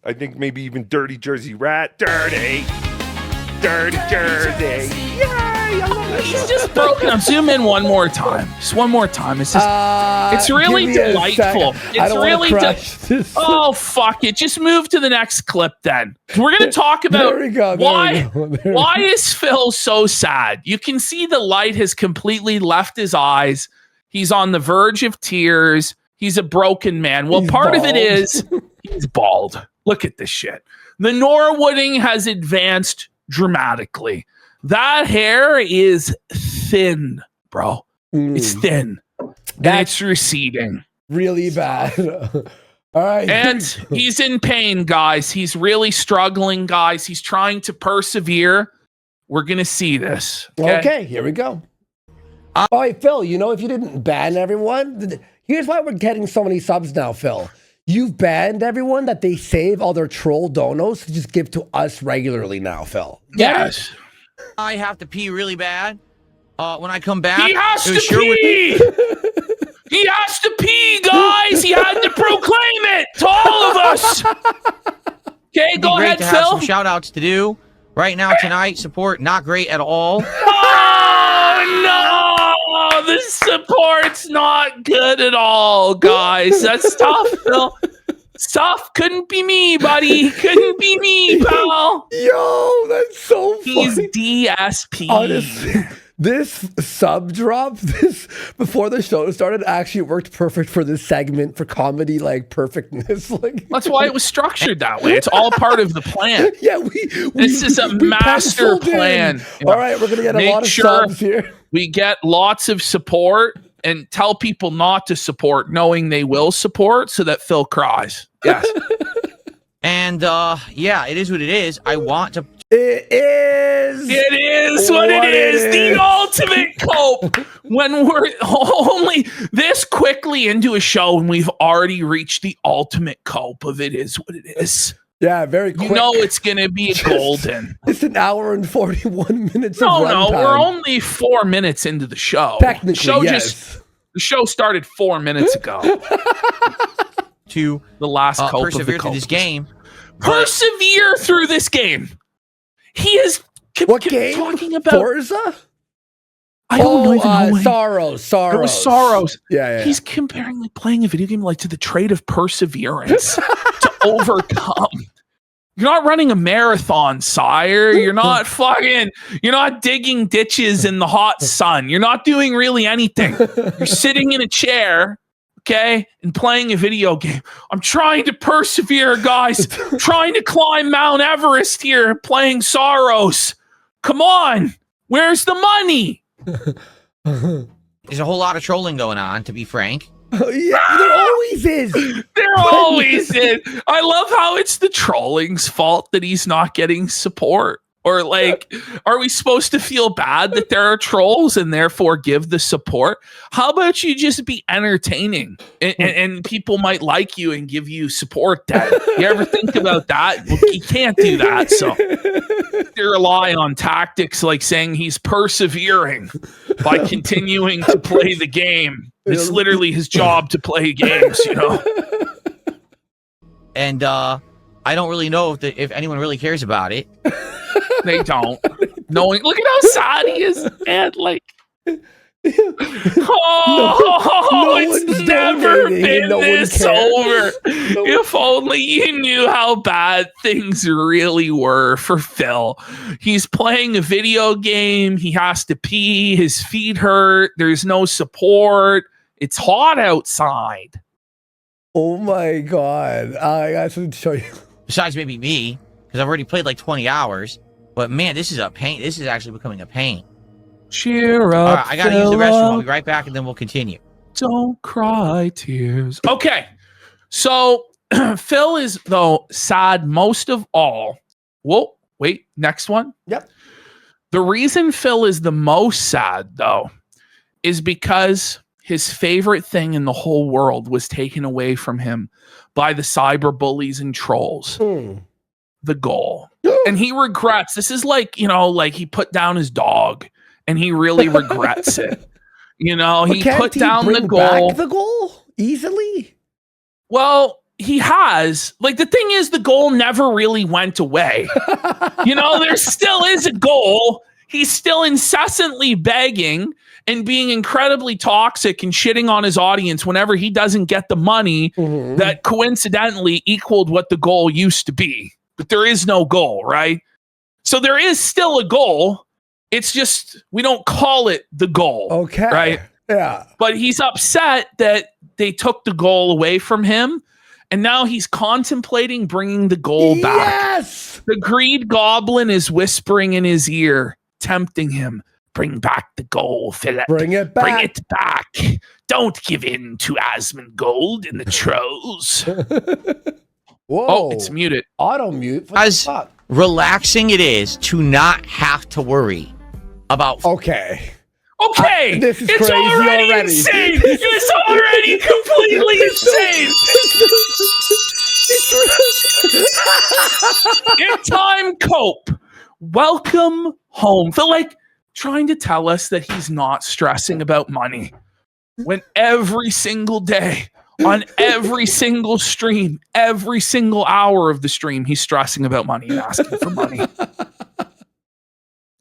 I think maybe even Dirty Jersey Rat. Dirty Jersey. Yay! I love that. He's just broken. I'm zoom in one more time. Just one more time. It's just, it's really delightful. It's really oh fuck it. Just move to the next clip. Then we're gonna talk about why is Phil so sad? You can see the light has completely left his eyes. He's on the verge of tears. He's a broken man. Well, part of it is he's bald. Look at this shit. The Norwooding has advanced dramatically. That hair is thin, bro. It's thin. And it's receding. Really bad. All right. And he's in pain, guys. He's really struggling, guys. He's trying to persevere. We're going to see this. Okay, here we go. All right, Phil, you know, if you didn't ban everyone, here's why we're getting so many subs now, Phil. You've banned everyone that they save all their troll donos to just give to us regularly now, Phil. Yes. I have to pee really bad. When I come back, he has to pee. He has to pee, guys. He had to proclaim it to all of us. Okay, go ahead, Phil. Have some shout outs to do right now tonight. Support not great at all. Oh no, the support's not good at all, guys. That's tough, Phil. Tough. Couldn't be me, buddy. Couldn't be me, pal. Yo, that's so funny. He's DSP. Honestly, this sub drop, before the show started, actually worked perfect for this segment for comedy, like perfectness. Like that's why it was structured that way. It's all part of the plan. Yeah, this is a master plan. All right, we're gonna get a lot of subs here. We get lots of support and tell people not to support, knowing they will support, so that Phil cries. Yes. And yeah, it is what it is. I want to. It is what it is. The ultimate cope. When we're only this quickly into a show and we've already reached the ultimate cope of it is what it is. Yeah, very quick. You know it's going to be golden. It's an hour and 41 minutes of runtime. No, we're only 4 minutes into the show. Technically, yes. The show started 4 minutes ago. To the last cope persevere of the through this game. Persevere through this game. He is what game? Talking about Forza? I don't even know. Sorrows. It was Sorrows. Yeah. He's comparing like playing a video game like to the trait of perseverance to overcome. You're not running a marathon, sire. You're not you're not digging ditches in the hot sun. You're not doing really anything. You're sitting in a chair, okay, and playing a video game. I'm trying to persevere, guys. I'm trying to climb Mount Everest here, playing Sorrows. Come on. Where's the money? There's a whole lot of trolling going on, to be frank. Yeah, there always is. There always is. I love how it's the trolling's fault that he's not getting support. Or like, are we supposed to feel bad that there are trolls and therefore give the support? How about you just be entertaining and people might like you and give you support, Dad? You ever think about that? Well, you can't do that. So you rely on tactics like saying he's persevering by continuing to play the game. It's literally his job to play games, you know? And I don't really know if anyone really cares about it. They don't. Knowing, look at how sad he is, and like, it's never been this over. If only you knew how bad things really were for Phil. He's playing a video game. He has to pee. His feet hurt. There's no support. It's hot outside. Oh my God. I got to show you. Besides maybe me, because I've already played like 20 hours. But man, this is a pain. This is actually becoming a pain. Cheer up. All right, I gotta use the restroom. I'll be right back and then we'll continue. Don't cry tears. Okay. So Phil is, though, sad most of all. Whoa, wait, next one. Yep. The reason Phil is the most sad, though, is because his favorite thing in the whole world was taken away from him by the cyber bullies and trolls. The goal. And he regrets. This is like, you know, like he put down his dog and he really regrets it. You know, he put down the goal. Back the goal easily? Well, he has, like, the thing is, the goal never really went away. There still is a goal. He's still incessantly begging and being incredibly toxic and shitting on his audience whenever he doesn't get the money that coincidentally equaled what the goal used to be. But there is no goal, right? So there is still a goal. It's just, we don't call it the goal. Okay. Right? Yeah. But he's upset that they took the goal away from him. And now he's contemplating bringing the goal back. Yes! The greed goblin is whispering in his ear, tempting him. Bring back the goal, Philip. Bring it back. Bring it back. Don't give in to Asmongold and the trolls. Whoa. Oh, it's muted. Auto mute. As relaxing it is to not have to worry about. Okay. Okay, this is it's crazy already already. insane. It's already completely insane. In time, cope. Welcome home. Feel like trying to tell us that he's not stressing about money when every single day, on every single stream, every single hour of the stream, he's stressing about money and asking for money.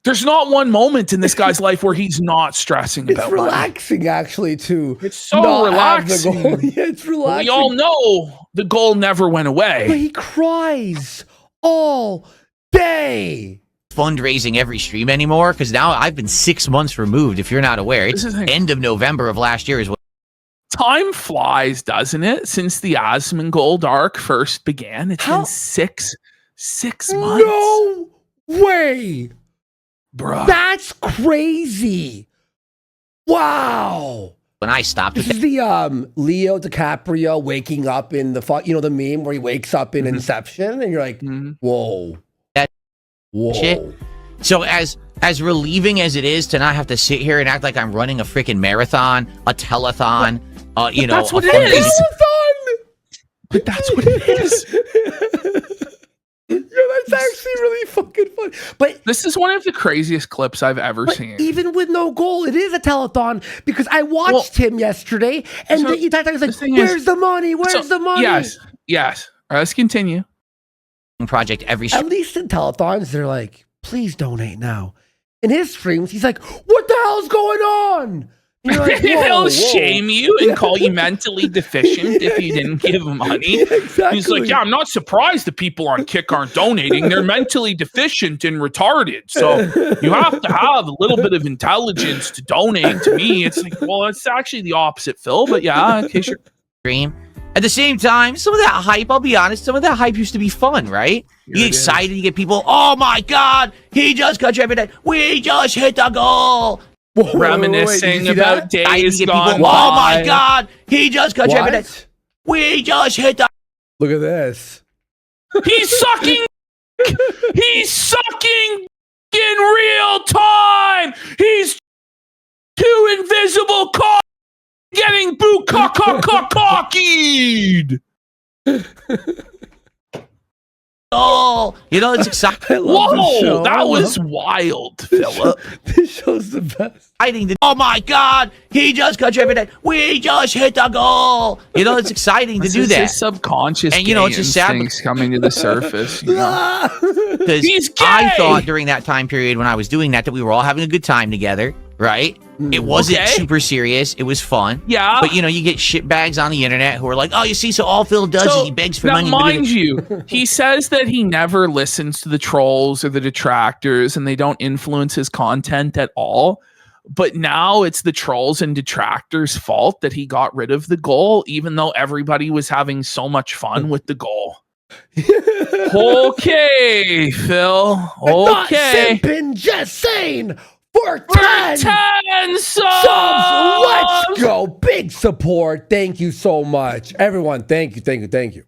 There's not one moment in this guy's life where he's not stressing about money. It's relaxing, actually, too. It's so relaxing. Yeah, it's relaxing. We all know the goal never went away. But he cries all day. Fundraising every stream anymore, because now I've been 6 months removed. If you're not aware, it's end of November of last year is what. Time flies, doesn't it? Since the Asmongold arc first began, it's been six months. No way. Bruh. That's crazy. Wow. When I stopped This with is the Leo DiCaprio waking up in the the meme where he wakes up in Inception and you're like, whoa. Whoa. shit. So as relieving as it is to not have to sit here and act like I'm running a freaking marathon, a telethon, that's what it is. But that's what it is. Yeah, that's actually really fucking fun. But this is one of the craziest clips I've ever seen. Even with no goal, it is a telethon because I watched him yesterday and so he was like, where's the money? Where's the money? Yes. All right, let's continue. Project every At least in telethons, they're like, please donate now. In his streams, he's like, what the hell's going on? And you're like, He'll shame you and call you mentally deficient if you didn't give him money. Yeah, exactly. He's like, yeah, I'm not surprised the people on Kick aren't donating. They're mentally deficient and retarded. So you have to have a little bit of intelligence to donate to me. It's like, well, it's actually the opposite, Phil. But yeah, in case you're stream. At the same time, some of that hype, I'll be honest, some of that hype used to be fun, right? You get excited, you get people, oh my God, he just contributed. We just hit the goal. Reminiscing about days gone people, oh my God, he just contributed. We just hit the. Look at this. He's sucking. He's sucking in real time. He's too invisible. Getting cockeyed. Oh, it's exciting. Whoa, that was wild, Philip. This show's the best. Oh my God, he just contributed. We just hit the goal. It's exciting to do that. His subconscious and it's just sad things coming to the surface. Because I thought during that time period when I was doing that we were all having a good time together, right? It wasn't super serious. It was fun. Yeah. But, you get shitbags on the internet who are like, oh, you see, so all Phil does is he begs for money. Mind you, he says that he never listens to the trolls or the detractors and they don't influence his content at all. But now it's the trolls and detractors' fault that he got rid of the goal, even though everybody was having so much fun with the goal. Okay, Phil. Okay. Not simping, just saying. For 10 subs! Let's go. Big support. Thank you so much. Everyone, thank you.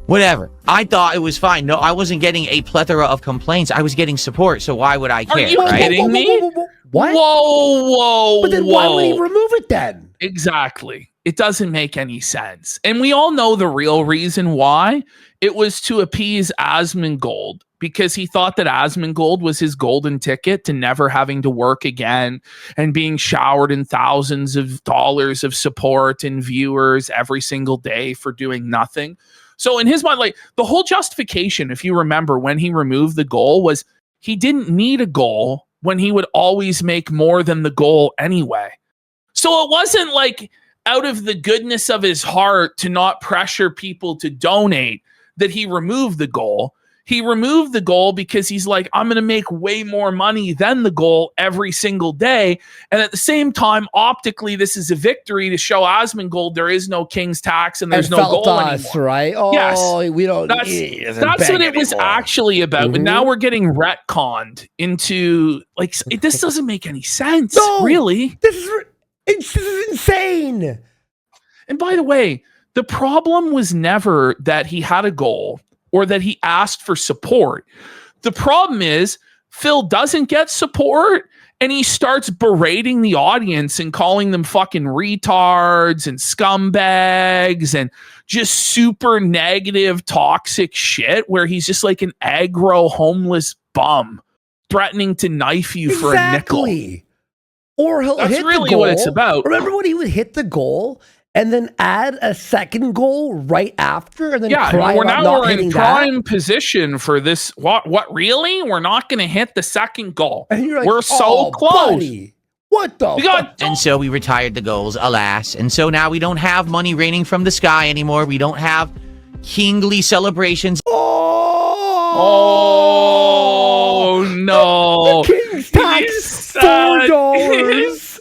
Whatever. I thought it was fine. No, I wasn't getting a plethora of complaints. I was getting support, so why would I care? Are you kidding me? What? Whoa. But then why would he remove it then? Exactly. It doesn't make any sense. And we all know the real reason why. It was to appease Asmongold, because he thought that Asmongold was his golden ticket to never having to work again and being showered in thousands of dollars of support and viewers every single day for doing nothing. So in his mind, like the whole justification, if you remember when he removed the goal, was he didn't need a goal when he would always make more than the goal anyway. So it wasn't like out of the goodness of his heart to not pressure people to donate that he removed the goal. He removed the goal because he's like, I'm going to make way more money than the goal every single day. And at the same time, optically, this is a victory to show Asmongold there is no king's tax and there's no goal anymore. Right? Oh, yes. We don't. That's what it was actually about. But now we're getting retconned into like this doesn't make any sense. Really. This is insane. And by the way, the problem was never that he had a goal or that he asked for support. The problem is Phil doesn't get support and he starts berating the audience and calling them fucking retards and scumbags and just super negative, toxic shit where he's just like an aggro homeless bum threatening to knife you for a nickel. Or he'll That's hit really the goal. what it's about. Remember when he would hit the goal and then add a second goal right after, and then we're in prime position for this. What really? We're not going to hit the second goal. And you're like, we're so close. Buddy, what the fuck? And so we retired the goals, alas. And so now we don't have money raining from the sky anymore. We don't have kingly celebrations. Oh no! The king's tax $4.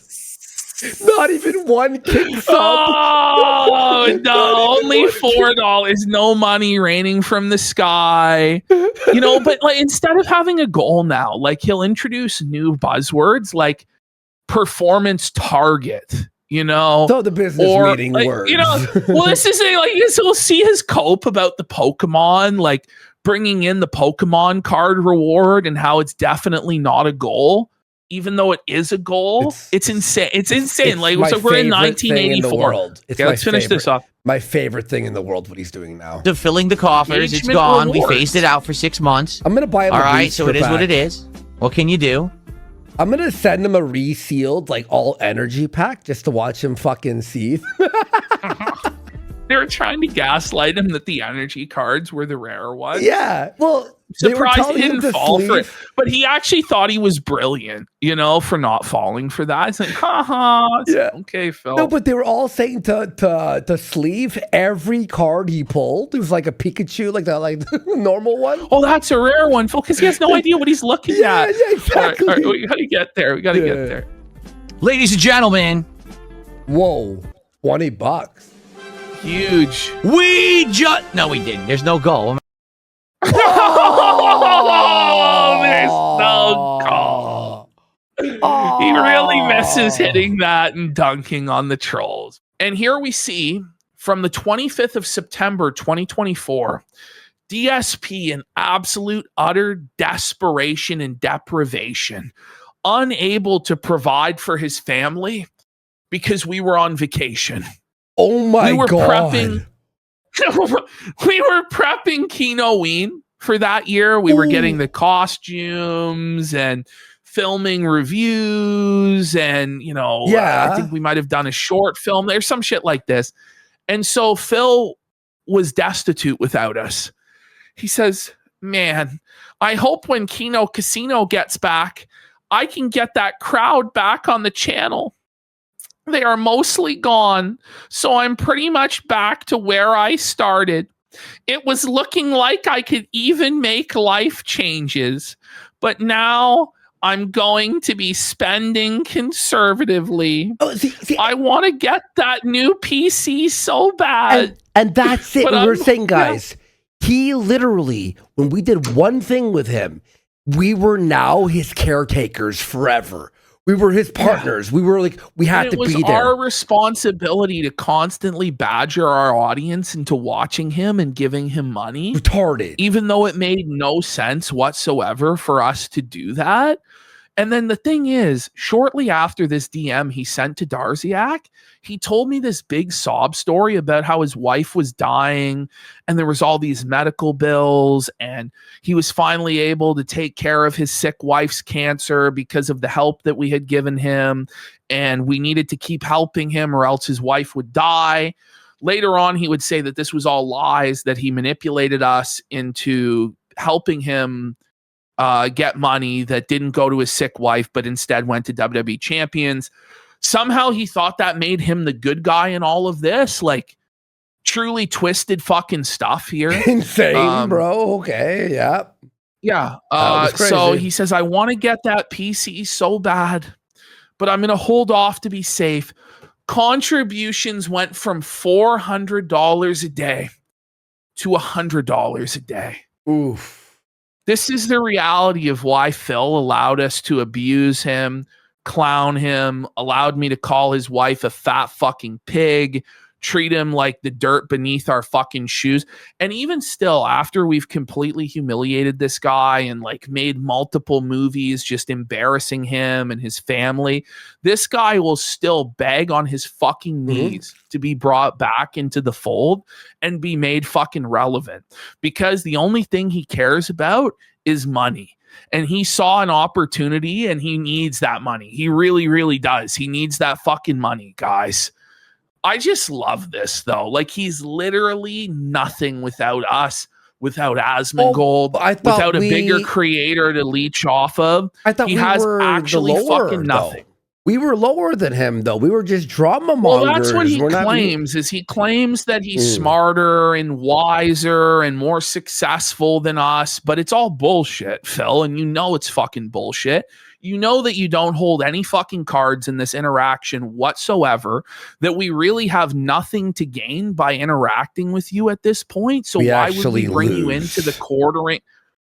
Not even one king sub. Oh no! Only $4. No money raining from the sky. You know, but like instead of having a goal now, like he'll introduce new buzzwords like performance target. You know, so the business meeting words. You know, well, this is we'll see his cope about the Pokemon, like bringing in the Pokemon card reward and how it's definitely not a goal. Even though it is a goal, it's insane. It's insane. Like so we're in 1984. Okay, let's finish this off. My favorite thing in the world, what he's doing now. The filling the coffers. It's gone. We phased it out for 6 months. I'm gonna buy him. All right, so it is what it is. What can you do? I'm gonna send him a resealed, like all energy pack just to watch him fucking seethe. They were trying to gaslight him that the energy cards were the rare ones. Yeah, well, surprised he didn't fall for it, but he actually thought he was brilliant, you know, for not falling for that. It's like, haha, yeah, okay, Phil. No, but they were all saying to sleeve every card he pulled. It was like a Pikachu, like the normal one. Oh, that's a rare one, Phil, because he has no idea what he's looking at. Yeah, exactly. All right, we gotta get there. We gotta get there. Ladies and gentlemen. Whoa, $20. Huge. No, we didn't. There's no goal. Oh, there's no goal. He really misses hitting that and dunking on the trolls. And here we see from the 25th of September, 2024, DSP in absolute utter desperation and deprivation, unable to provide for his family because we were on vacation. Oh my God. We were prepping Kinoween for that year. We were getting the costumes and filming reviews and, you know, I think we might have done a short film. There's some shit like this. And so Phil was destitute without us. He says, man, I hope when Kino Casino gets back, I can get that crowd back on the channel. They are mostly gone, so I'm pretty much back to where I started. It was looking like I could even make life changes, but now I'm going to be spending conservatively. I want to get that new PC so bad. And that's it. We were saying, guys, he literally, when we did one thing with him, we were now his caretakers forever. We were his partners. We were like, we had to be there. It was our responsibility to constantly badger our audience into watching him and giving him money. Retarded. Even though it made no sense whatsoever for us to do that. And then the thing is, shortly after this DM he sent to Darziak, he told me this big sob story about how his wife was dying and there was all these medical bills and he was finally able to take care of his sick wife's cancer because of the help that we had given him and we needed to keep helping him or else his wife would die. Later on, he would say that this was all lies, that he manipulated us into helping him get money that didn't go to his sick wife, but instead went to WWE champions. Somehow he thought that made him the good guy in all of this. Like, truly twisted fucking stuff here. Insane, bro. Okay, yeah. Yeah. So he says, I want to get that PC so bad, but I'm going to hold off to be safe. Contributions went from $400 a day to $100 a day. Oof. This is the reality of why Phil allowed us to abuse him, clown him, allowed me to call his wife a fat fucking pig, treat him like the dirt beneath our fucking shoes. And even still, after we've completely humiliated this guy and like made multiple movies just embarrassing him and his family, this guy will still beg on his fucking knees to be brought back into the fold and be made fucking relevant, because the only thing he cares about is money. And he saw an opportunity and he needs that money. He really, really does. He needs that fucking money, guys. I just love this, though. Like, he's literally nothing without us, without Asmongold, without a bigger creator to leech off of. I thought he we has were actually lower, fucking nothing. Though. We were lower than him, though. We were just drama mongers. Well, that's what he claims, is he claims that he's smarter and wiser and more successful than us, but it's all bullshit, Phil, and you know it's fucking bullshit. You know that you don't hold any fucking cards in this interaction whatsoever, that we really have nothing to gain by interacting with you at this point. So why would we bring you into the quartering?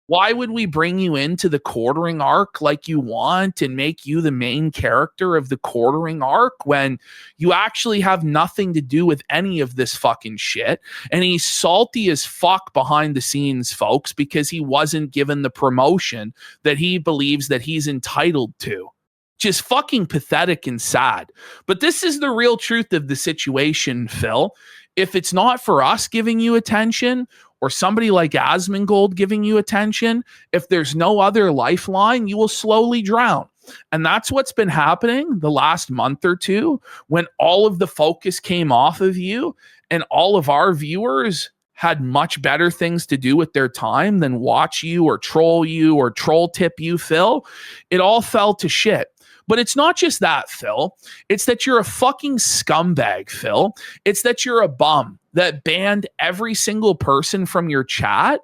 Why would we bring you into the quartering arc like you want and make you the main character of the quartering arc when you actually have nothing to do with any of this fucking shit? And he's salty as fuck behind the scenes, folks, because he wasn't given the promotion that he believes that he's entitled to. Just fucking pathetic and sad. But this is the real truth of the situation, Phil. If it's not for us giving you attention, or somebody like Asmongold giving you attention, if there's no other lifeline, you will slowly drown. And that's what's been happening the last month or two, when all of the focus came off of you and all of our viewers had much better things to do with their time than watch you or troll tip you, Phil. It all fell to shit. But it's not just that, Phil. It's that you're a fucking scumbag, Phil. It's that you're a bum that banned every single person from your chat.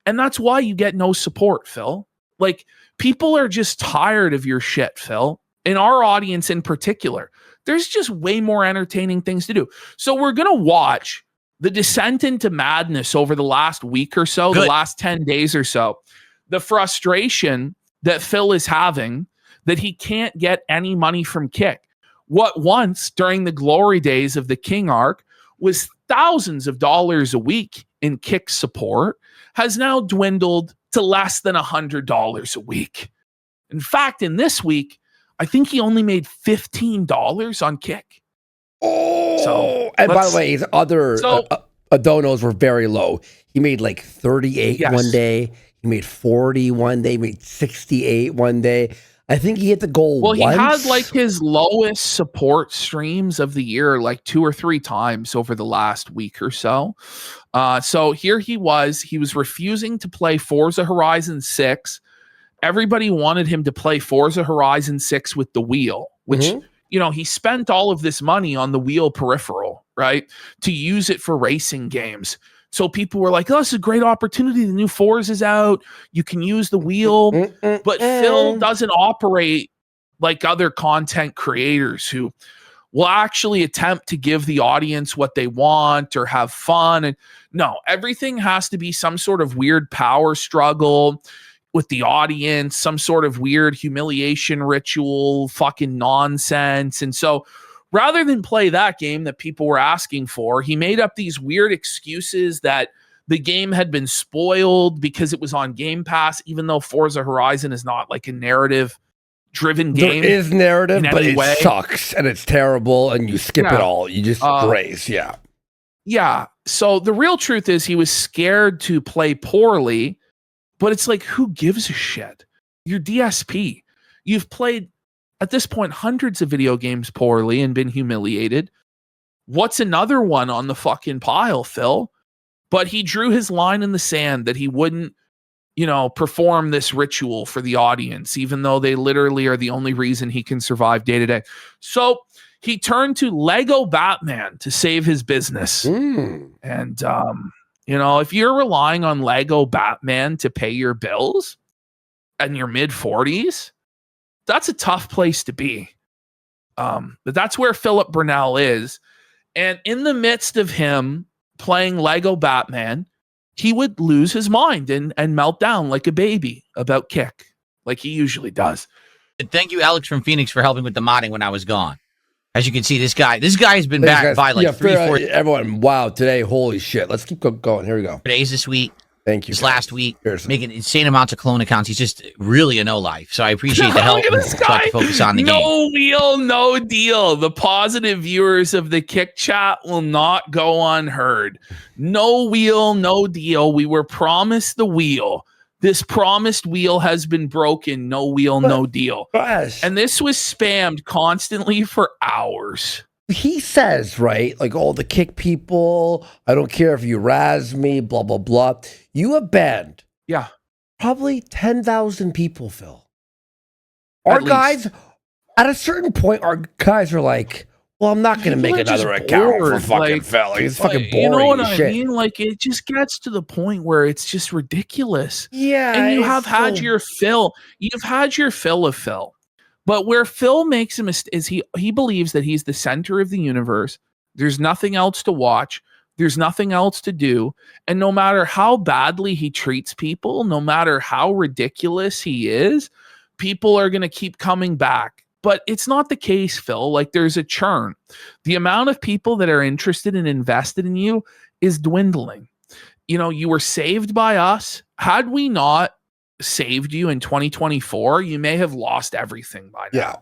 And that's why you get no support, Phil. Like, people are just tired of your shit, Phil. In our audience in particular, there's just way more entertaining things to do. So we're going to watch the descent into madness over the last week or so, the last 10 days or so. The frustration that Phil is having that he can't get any money from Kick. What once, during the glory days of the King arc, was thousands of dollars a week in Kick support, has now dwindled to less than $100 a week. In fact, in this week, I think he only made $15 on Kick. And by the way, his other donos were very low. He made like 38 one day. He made 40 one day. He made 68 one day. I think he hit the goal once. He had like his lowest support streams of the year like 2 or 3 times over the last week or so. So here he was refusing to play Forza Horizon 6. Everybody wanted him to play Forza Horizon 6 with the wheel, which, you know, he spent all of this money on the wheel peripheral, right? To use it for racing games. So people were like, oh, this is a great opportunity. The new Forza's out. You can use the wheel. But Phil doesn't operate like other content creators who will actually attempt to give the audience what they want or have fun. And no, everything has to be some sort of weird power struggle with the audience, some sort of weird humiliation ritual, fucking nonsense. And so rather than play that game that people were asking for, he made up these weird excuses that the game had been spoiled because it was on Game Pass, even though Forza Horizon is not like a narrative-driven game. There is narrative, but it way. sucks, and it's terrible, and you skip it all. You just graze, Yeah, so the real truth is he was scared to play poorly, but it's like, who gives a shit? You're DSP. You've played, at this point, hundreds of video games poorly and been humiliated. What's another one on the fucking pile, Phil? But he drew his line in the sand that he wouldn't, perform this ritual for the audience, even though they literally are the only reason he can survive day to day. So he turned to Lego Batman to save his business. And, if you're relying on Lego Batman to pay your bills in your mid 40s, that's a tough place to be. But that's where Philip Burnell is. And in the midst of him playing Lego Batman, he would lose his mind and melt down like a baby about Kick, like he usually does. And thank you, Alex from Phoenix, for helping with the modding when I was gone. As you can see, this guy has been back by like 3-4 everyone. Wow, today, holy shit. Let's keep going. Here we go. days this week. Thank you. This last week, making insane amounts of clone accounts. He's just really a no-life. So I appreciate the help. Look at this guy. So I can focus on the game. No wheel, no deal. The positive viewers of the Kick chat will not go unheard. No wheel, no deal. We were promised the wheel. This promised wheel has been broken. No wheel, no deal. Gosh. And this was spammed constantly for hours. He says, right, like, all the Kick people, I don't care if you razz me, blah, blah, blah. You have banned probably 10,000 people, Phil. Our guys, at a certain point, our guys are like, well, I'm not going to make another account for fucking Phil. He's fucking boring. You know what I mean? Like, it just gets to the point where it's just ridiculous. Yeah. And you have had your fill. You've had your fill of Phil. But where Phil makes a mistake is he believes that he's the center of the universe. There's nothing else to watch. There's nothing else to do. And no matter how badly he treats people, no matter how ridiculous he is, people are going to keep coming back. But it's not the case, Phil. Like, there's a churn. The amount of people that are interested and invested in you is dwindling. You were saved by us. Had we not saved you in 2024, you may have lost everything by now.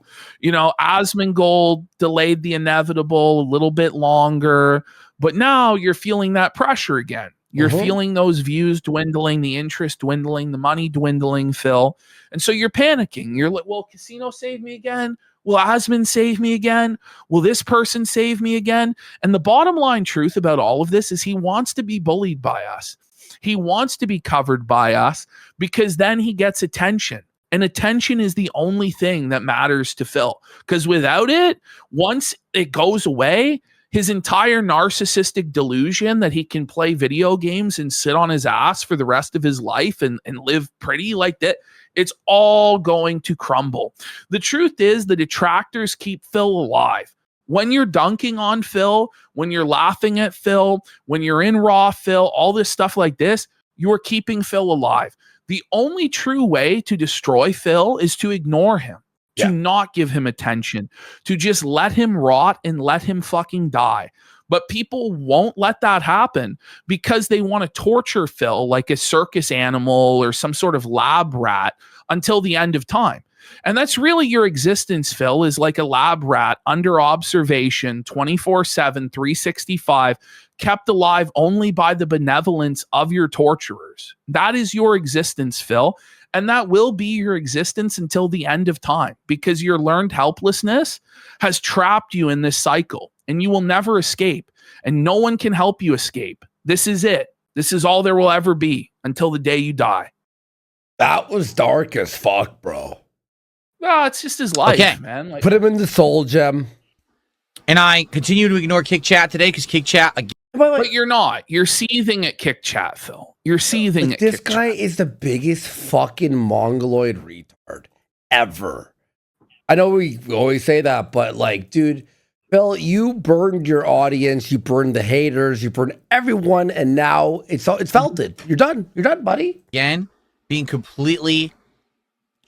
Asmongold delayed the inevitable a little bit longer, but now you're feeling that pressure again. You're feeling those views dwindling, the interest dwindling, the money dwindling, Phil. And so you're panicking. You're like, will Casino save me again? Will Asmon save me again? Will this person save me again? And the bottom line truth about all of this is he wants to be bullied by us. He wants to be covered by us because then he gets attention. And attention is the only thing that matters to Phil. Because without it, once it goes away, his entire narcissistic delusion that he can play video games and sit on his ass for the rest of his life and live pretty like that, it's all going to crumble. The truth is the detractors keep Phil alive. When you're dunking on Phil, when you're laughing at Phil, when you're in raw Phil, all this stuff like this, you are keeping Phil alive. The only true way to destroy Phil is to ignore him, to not give him attention, to just let him rot and let him fucking die. But people won't let that happen because they want to torture Phil like a circus animal or some sort of lab rat until the end of time. And that's really your existence, Phil, is like a lab rat under observation 24/7, 365, kept alive only by the benevolence of your torturers. That is your existence, Phil. And that will be your existence until the end of time because your learned helplessness has trapped you in this cycle and you will never escape. And no one can help you escape. This is it. This is all there will ever be until the day you die. That was dark as fuck, bro. No, it's just his life, man. Like, put him in the soul gem. And I continue to ignore Kick Chat today because Kick Chat again. But you're not. You're seething at Kick Chat, Phil. You're seething at this Kick guy Chat. is the biggest fucking mongoloid retard ever. I know we always say that, but like, dude, Phil, you burned your audience, you burned the haters, you burned everyone, and now it's felted. You're done. You're done, buddy. Again, being completely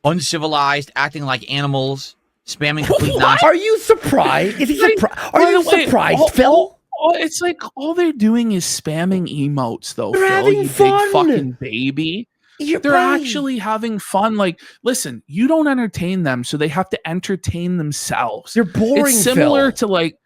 uncivilized, acting like animals, spamming complete nonsense. Are you surprised? Is he surprised? Are you surprised, Phil? It's like all they're doing is spamming emotes, though, They're Phil. having You fun. big fucking baby. They're actually having fun. Like, listen, you don't entertain them, so they have to entertain themselves. You're boring, It's similar Phil. to like,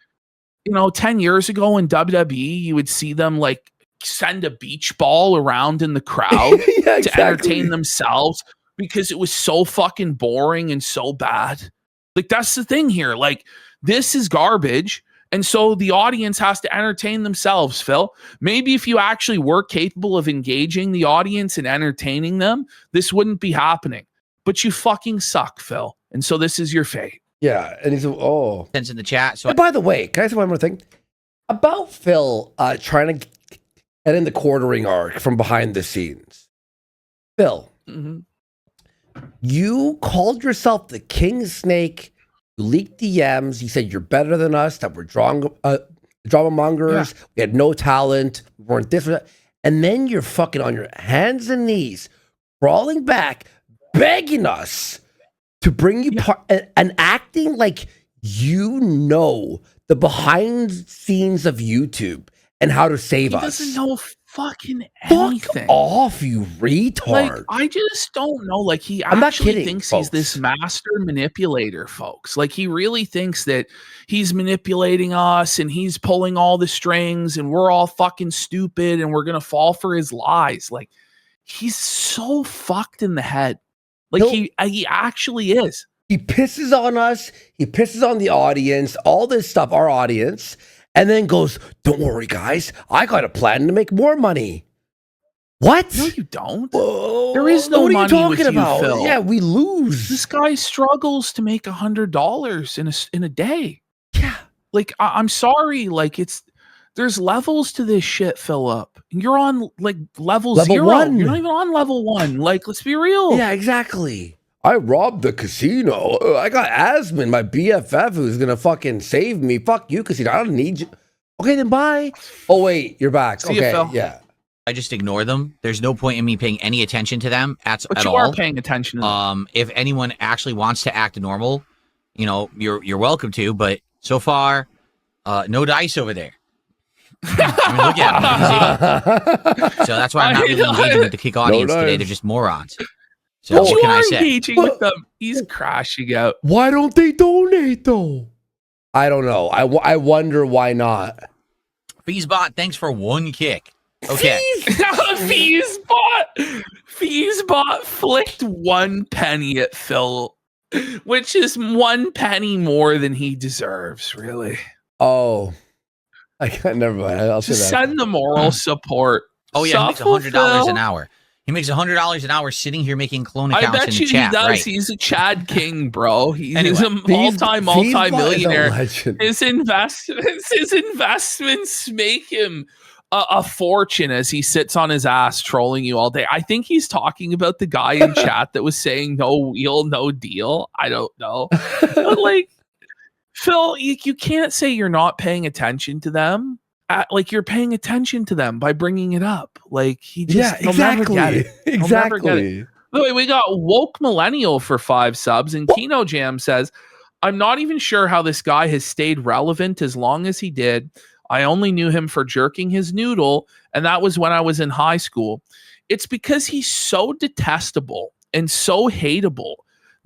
10 years ago in WWE, you would see them like send a beach ball around in the crowd to entertain themselves because it was so fucking boring and so bad. Like, that's the thing here. Like, this is garbage. And so the audience has to entertain themselves, Phil. Maybe if you actually were capable of engaging the audience and entertaining them, this wouldn't be happening. But you fucking suck, Phil. And so this is your fate. Yeah. And he's, oh. Sends in the chat. So And by the way, can I say one more thing? About Phil trying to get in the quartering arc from behind the scenes. Phil, you called yourself the King Snake. You leaked DMs. You said you're better than us, that we're drama mongers. Yeah. We had no talent. We weren't this or that. And then you're fucking on your hands and knees, crawling back, begging us to bring you part and acting like you know the behind scenes of YouTube and how to save us. He doesn't know fucking anything. Fuck off, you retard. Like, I just don't know. Like, he actually thinks he's this master manipulator, folks. Like, he really thinks that he's manipulating us and he's pulling all the strings and we're all fucking stupid and we're going to fall for his lies. Like, he's so fucked in the head. Like, he actually is. He pisses on us. He pisses on the audience, all this stuff, our audience. And then goes, don't worry, guys. I got a plan to make more money. What? No, you don't. Whoa. There is no money. What are you talking about? Phil. Yeah, we lose. This guy struggles to make $100 in a day. Yeah. Like, I'm sorry. Like, there's levels to this shit, Philip. You're on like level 0. 1. You're not even on level 1. Like, let's be real. Yeah, exactly. I robbed the casino. I got Asmon, my BFF, who's gonna fucking save me. Fuck you, casino. I don't need you. Okay, then bye. Oh wait, you're back. See you, Phil. Yeah. I just ignore them. There's no point in me paying any attention to them at all. But you are paying attention to them. If anyone actually wants to act normal, you know, you're welcome to. But so far, no dice over there. I mean, look at them. So that's why I'm not really engaging with the kick audience today. They're just morons. So what can I say? Engaging with them. He's crashing out. Why don't they donate though? I don't know. I wonder why not. Feesbot, thanks for 1 kick. Okay. Feesbot flicked 1 penny at Phil, which is 1 penny more than he deserves, really. Oh. I can't, never mind. I'll just send the moral support. Oh yeah, he makes $100 an hour. He makes $100 an hour sitting here making clone accounts in the chat. I bet you he does. Right. He's a Chad King, bro. He's an all-time multi-millionaire. His investments make him a fortune as he sits on his ass trolling you all day. I think he's talking about the guy in chat that was saying no wheel, no deal. I don't know. But like, Phil, you can't say you're not paying attention to them. Like, you're paying attention to them by bringing it up. Like, he just exactly. Never get it. Exactly. Never get it. By the way, we got Woke Millennial for 5 subs, and Kino Jam says, I'm not even sure how this guy has stayed relevant as long as he did. I only knew him for jerking his noodle, and that was when I was in high school. It's because he's so detestable and so hateable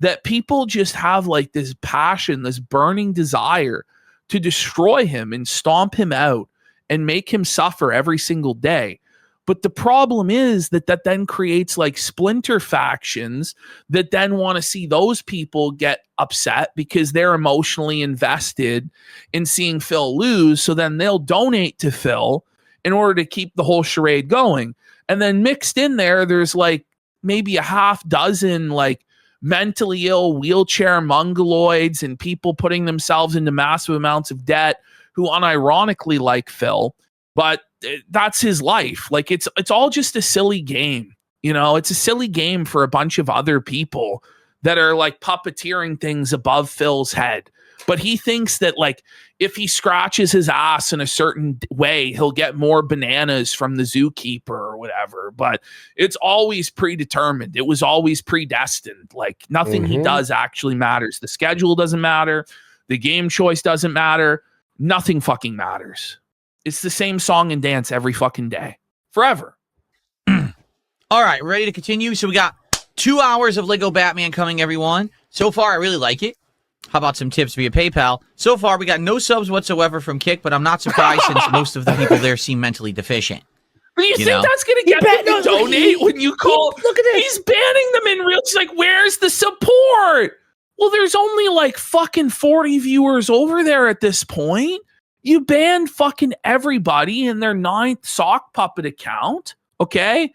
that people just have like this passion, this burning desire to destroy him and stomp him out and make him suffer every single day. But the problem is that then creates like splinter factions that then want to see those people get upset because they're emotionally invested in seeing Phil lose. So then they'll donate to Phil in order to keep the whole charade going. And then mixed in there, there's like maybe a half dozen like mentally ill wheelchair mongoloids and people putting themselves into massive amounts of debt who unironically like Phil, but that's his life. Like, it's all just a silly game. You know, it's a silly game for a bunch of other people that are like puppeteering things above Phil's head. But he thinks that like, if he scratches his ass in a certain way, he'll get more bananas from the zookeeper or whatever. But it's always predetermined. It was always predestined. Like, nothing he does actually matters. The schedule doesn't matter. The game choice doesn't matter. Nothing fucking matters. It's the same song and dance every fucking day. Forever. All right, ready to continue? So we got 2 hours of Lego Batman coming, everyone. So far, I really like it. How about some tips via PayPal? So far, we got no subs whatsoever from Kick, but I'm not surprised since most of the people there seem mentally deficient. But you think that's going to get them to donate when you call? Look at this. He's banning them in real. It's like, where's the support? Well, there's only like fucking 40 viewers over there at this point. You banned fucking everybody in their 9th sock puppet account, okay?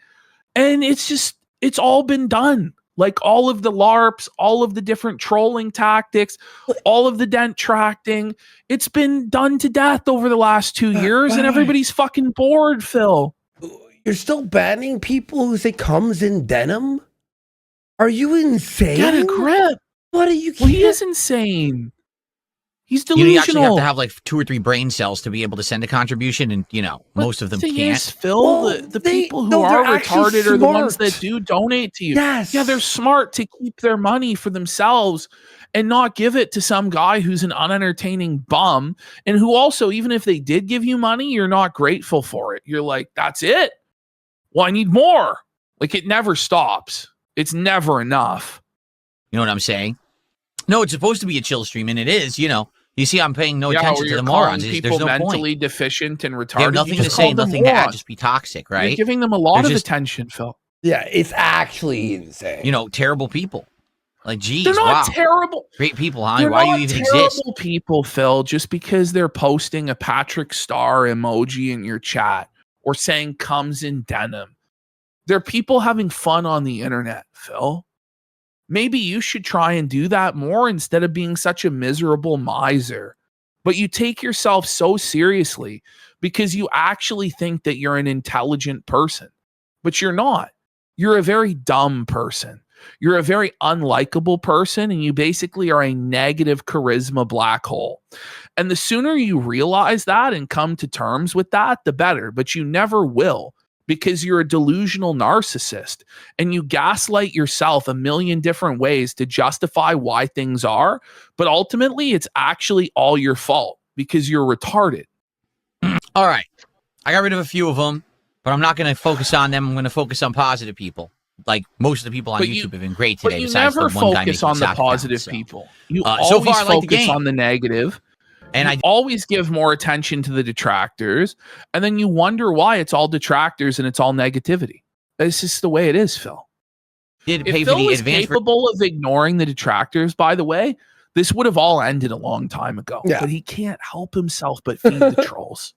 And it's all been done. Like all of the LARPs, all of the different trolling tactics, all of the dent tracting, it's been done to death over the last 2 years, and everybody's fucking bored, Phil. You're still banning people who say comes in denim? Are you insane? Get a grip. What are you? Well, he is insane. He's You delusional. actually have to have like 2 or 3 brain cells to be able to send a contribution, and most of them thing can't. is, Phil, Well, the they- people who no, are they're actually retarded are the ones smart. that do donate to you. Yes. Yeah, they're smart to keep their money for themselves and not give it to some guy who's an unentertaining bum, and who also, even if they did give you money, you're not grateful for it. You're like, that's it? Well, I need more. Like, it never stops. It's never enough. You know what I'm saying? No, it's supposed to be a chill stream, and it is. You see, I'm paying no Yeah, attention where to you're the morons. calling There's people no mentally point. deficient and retarded. They have nothing You to just say, called them nothing to add, morons. just be toxic, right? You're giving them a lot They're of just- attention, Phil. Yeah, it's actually insane. Terrible people. Like, geez, They're not wow. terrible. Great people, huh? They're Why do not you even terrible exist? people, Phil, just because they're posting a Patrick Star emoji in your chat or saying comes in denim. They're people having fun on the internet, Phil. Maybe you should try and do that more instead of being such a miserable miser. But you take yourself so seriously because you actually think that you're an intelligent person, but you're not. You're a very dumb person. You're a very unlikable person, and you basically are a negative charisma black hole. And the sooner you realize that and come to terms with that, the better. But you never will, because you're a delusional narcissist and you gaslight yourself a million different ways to justify why things are. But ultimately, it's actually all your fault because you're retarded. All right. I got rid of a few of them, but I'm not going to focus on them. I'm going to focus on positive people. Like, most of the people on But YouTube have been great today. But you besides never the one guy focus making on the sock positive accounts, so. people. You So always far, I like the focus game. on the negative. And You always give more attention to the detractors, and then you wonder why it's all detractors and it's all negativity. It's just the way it is, Phil. did pay If for Phil the was advanced capable of ignoring the detractors, by the way, this would have all ended a long time ago. Yeah. But he can't help himself but feed the trolls.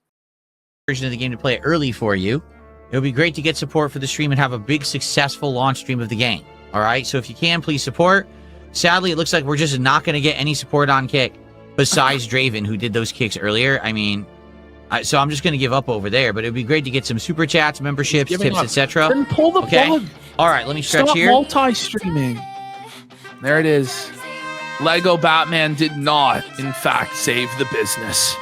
version of the game to play it early for you. It would be great to get support for the stream and have a big successful launch stream of the game. All right, so if you can, please support. Sadly, it looks like we're just not going to get any support on Kick besides Draven, who did those kicks earlier. I mean, so I'm just going to give up over there, but it would be great to get some super chats, memberships, Giving tips, up. etc. Then pull the Okay. plug. All right, let me stretch Stop here. multi-streaming. There it is. Lego Batman did not, in fact, save the business.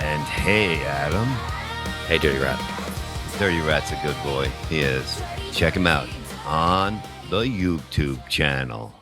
And hey, Adam. Hey, Dirty Rat. Dirty Rat's a good boy. He is. Check him out on the YouTube channel.